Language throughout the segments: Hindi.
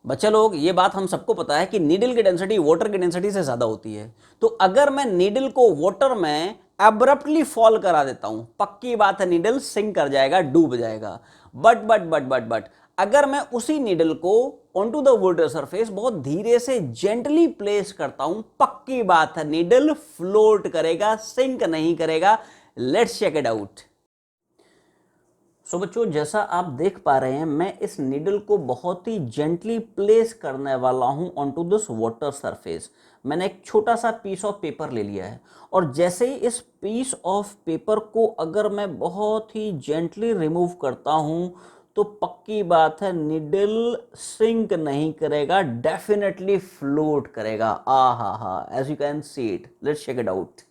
बच्चे लोग, ये बात हम सबको पता है कि नीडल की डेंसिटी वाटर की डेंसिटी से ज्यादा होती है। तो अगर मैं नीडल को वाटर में एब्रप्टली फॉल करा देता हूं, पक्की बात है नीडल सिंक कर जाएगा, डूब जाएगा। बट अगर मैं उसी नीडल को ऑनटू द वाटर सरफेस बहुत धीरे से जेंटली प्लेस करता हूं, पक्की बात है नीडल फ्लोट करेगा, सिंक नहीं करेगा। Let's check it out. So बच्चों, जैसा आप देख पा रहे हैं, मैं इस नीडल को बहुत ही जेंटली प्लेस करने वाला हूं ऑनटू दिस वाटर सरफेस। मैंने एक छोटा सा पीस ऑफ पेपर ले लिया है और जैसे ही इस पीस ऑफ पेपर को अगर मैं बहुत ही जेंटली रिमूव करता हूं तो पक्की बात है नीडल सिंक नहीं करेगा, डेफिनेटली फ्लोट करेगा। हा, as you can see it, let's check it out.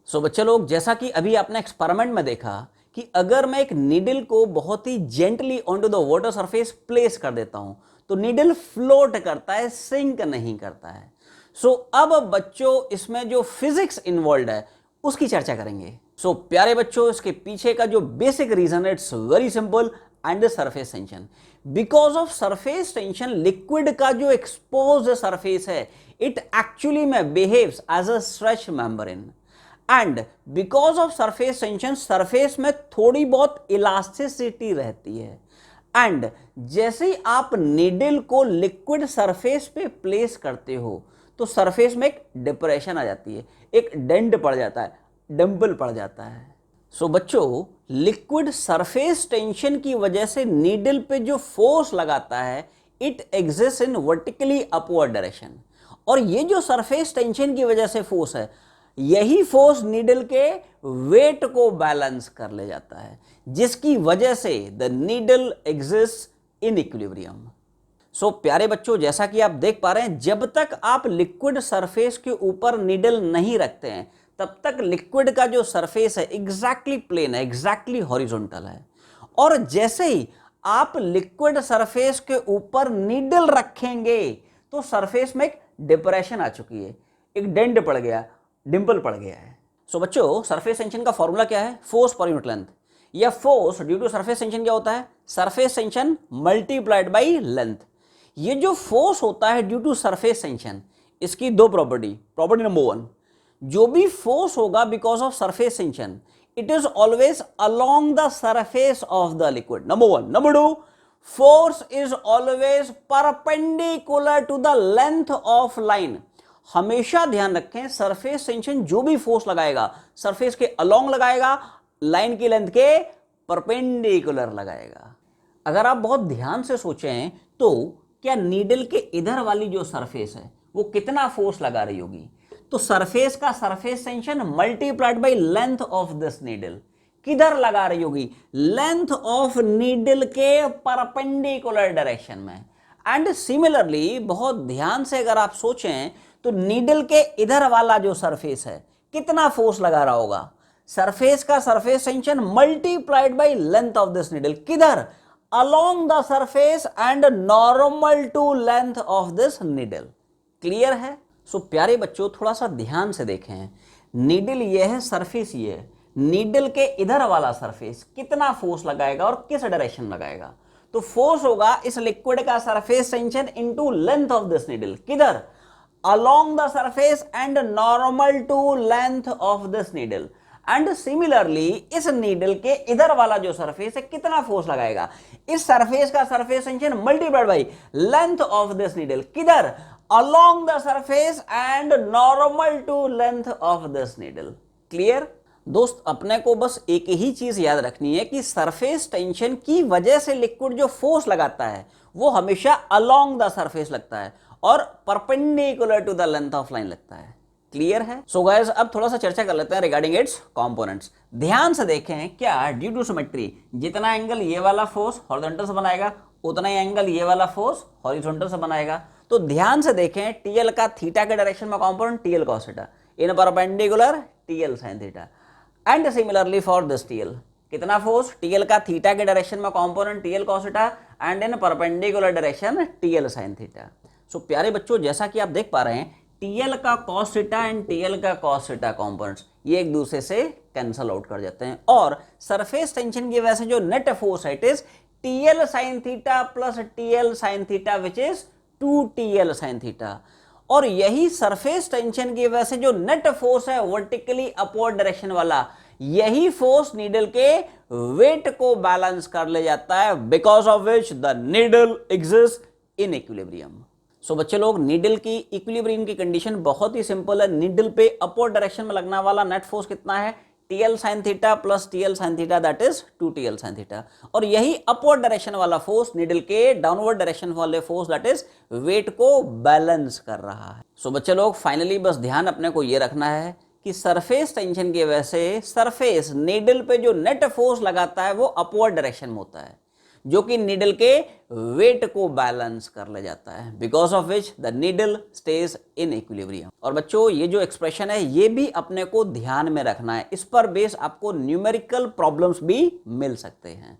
So बच्चे लोग, जैसा कि अभी आपने एक्सपेरिमेंट में देखा कि अगर मैं एक नीडल को बहुत ही gently on to the water surface place कर देता हूं तो नीडल फ्लोट करता है, सिंक नहीं करता है। सो अब बच्चों, इसमें जो फिजिक्स इन्वॉल्व है उसकी चर्चा करेंगे। सो प्यारे बच्चों, इसके पीछे का जो बेसिक रीजन है, it's very simple and surface tension. Because of surface tension, liquid का जो एक्सपोज सरफेस है इट एक्चुअली में behaves as a stretch membrane. And because of surface tension, surface में थोड़ी बहुत इलास्टिसिटी रहती है। एंड जैसे ही आप नीडल को लिक्विड सरफेस पे प्लेस करते हो तो सरफेस में एक डिप्रेशन आ जाती है, एक डेंट पड़ जाता है, डिंपल पड़ जाता है। सो बच्चों, लिक्विड सरफेस टेंशन की वजह से नीडल पे जो फोर्स लगाता है it exist in vertically upward direction. और ये जो सरफेस टेंशन की वजह से फोर्स है, यही फोर्स नीडल के वेट को बैलेंस कर ले जाता है, जिसकी वजह से the needle exist in equilibrium. So प्यारे बच्चों, जैसा कि आप देख पा रहे हैं, जब तक आप लिक्विड सरफेस के ऊपर नीडल नहीं रखते हैं तब तक लिक्विड का जो सरफेस है एग्जैक्टली प्लेन है, एग्जैक्टली हॉरिजॉन्टल है। और जैसे ही आप लिक्विड सरफेस के ऊपर नीडल रखेंगे तो सरफेस में एक डिप्रेशन आ चुकी है, एक डेंट पड़ गया, डिंपल पड़ गया है। सो बच्चों, सरफेस टेंशन का फॉर्मूला क्या है? Force per unit length. या force due to surface tension क्या होता है? Surface tension multiplied by length. ये जो फोर्स होता है ड्यू टू सरफेस टेंशन, इसकी दो प्रॉपर्टी। प्रॉपर्टी नंबर 1, जो भी फोर्स होगा because of surface tension it is always along the surface of the liquid, number 1। Number 2, force is always perpendicular to the length of line. हमेशा ध्यान रखें, सरफेस टेंशन जो भी फोर्स लगाएगा सरफेस के अलोंग लगाएगा, लाइन की लेंथ के परपेंडिकुलर लगाएगा। अगर आप बहुत ध्यान से सोचें तो क्या नीडल के इधर वाली जो सरफेस है वो कितना फोर्स लगा रही होगी? तो सरफेस का surface tension multiplied by length of this needle किधर लगा रही होगी? लेंथ ऑफ नीडल के परपेंडिकुलर डायरेक्शन में। एंड सिमिलरली, बहुत ध्यान से अगर आप सोचें तो नीडल के इधर वाला जो सरफेस है कितना फोर्स लगा रहा होगा? सरफेस का surface tension multiplied by length of this needle, किधर? Along the surface and normal to length of this needle. Clear है? सो प्यारे बच्चों, थोड़ा सा ध्यान से देखें। नीडल ये है, सरफेस ये है, नीडल के इधर वाला सरफेस कितना फोर्स लगाएगा और किस डायरेक्शन लगाएगा? तो फोर्स होगा इस लिक्विड का surface tension into length of this needle, किधर? along the surface and normal to length of this needle। And similarly इस नीडल के इधर वाला जो सरफेस है कितना फोर्स लगाएगा? इस सरफेस का surface tension multiplied by length of this needle, किधर? along the surface and normal to length of this needle। Clear? दोस्त, अपने को बस एक ही चीज याद रखनी है कि सरफेस टेंशन की वजह से लिक्विड जो फोर्स लगाता है वो हमेशा along द सरफेस लगता है और perpendicular to the length of line लगता है। क्लियर है? सो गाइस, अब थोड़ा सा चर्चा कर लेते हैं रिगार्डिंग इट्स कंपोनेंट्स। ध्यान से देखें, क्या ड्यू टू सिमेट्री जितना एंगल ये वाला फोर्स हॉरिजॉन्टल से बनाएगा उतना ही एंगल ये वाला फोर्स हॉरिजॉन्टल से बनाएगा। तो ध्यान से देखें, टीएल का थीटा के डायरेक्शन में component TL cos theta, in perpendicular TL sin theta. And similarly for this TL, कितना फोर्स? टीएल का थीटा के डायरेक्शन में component TL cos theta and in perpendicular direction TL sin theta. So प्यारे बच्चों, जैसा कि आप देख पा रहे हैं, टीएल का cos थीटा एंड टीएल का cos थीटा कंपोनेंट्स ये एक दूसरे से कैंसल आउट कर जाते हैं और सरफेस टेंशन की वजह से जो नेट फोर्स है it is TL sin theta plus TL sin theta which is 2TL sin theta. और यही सरफेस टेंशन की वजह से जो नेट फोर्स है वर्टिकली अपवर्ड डायरेक्शन वाला, यही फोर्स नीडल के वेट को बैलेंस कर ले जाता है, because of which the needle exist in equilibrium. So बच्चे लोग, नीडल की इक्विलिब्रियम की कंडीशन बहुत ही सिंपल है। नीडल पे अपवर्ड डायरेक्शन में लगने वाला नेट फोर्स कितना है? TL sin theta plus TL sin theta, that is 2TL sin theta. और यही अपवर्ड डायरेक्शन वाला फोर्स नीडल के डाउनवर्ड डायरेक्शन वाले फोर्स, दैट इज वेट को बैलेंस कर रहा है। सो बच्चे लोग, फाइनली बस ध्यान अपने को ये रखना है कि सरफेस टेंशन की वजह से सरफेस नीडल पे जो नेट फोर्स लगाता है वो अपवर्ड डायरेक्शन में होता है, जो कि नीडल के वेट को बैलेंस कर ले जाता है, because of which the needle stage in equilibrium. और बच्चों, ये जो एक्सप्रेशन है ये भी अपने को ध्यान में रखना है, इस पर बेस आपको न्यूमेरिकल प्रॉब्लम्स भी मिल सकते हैं।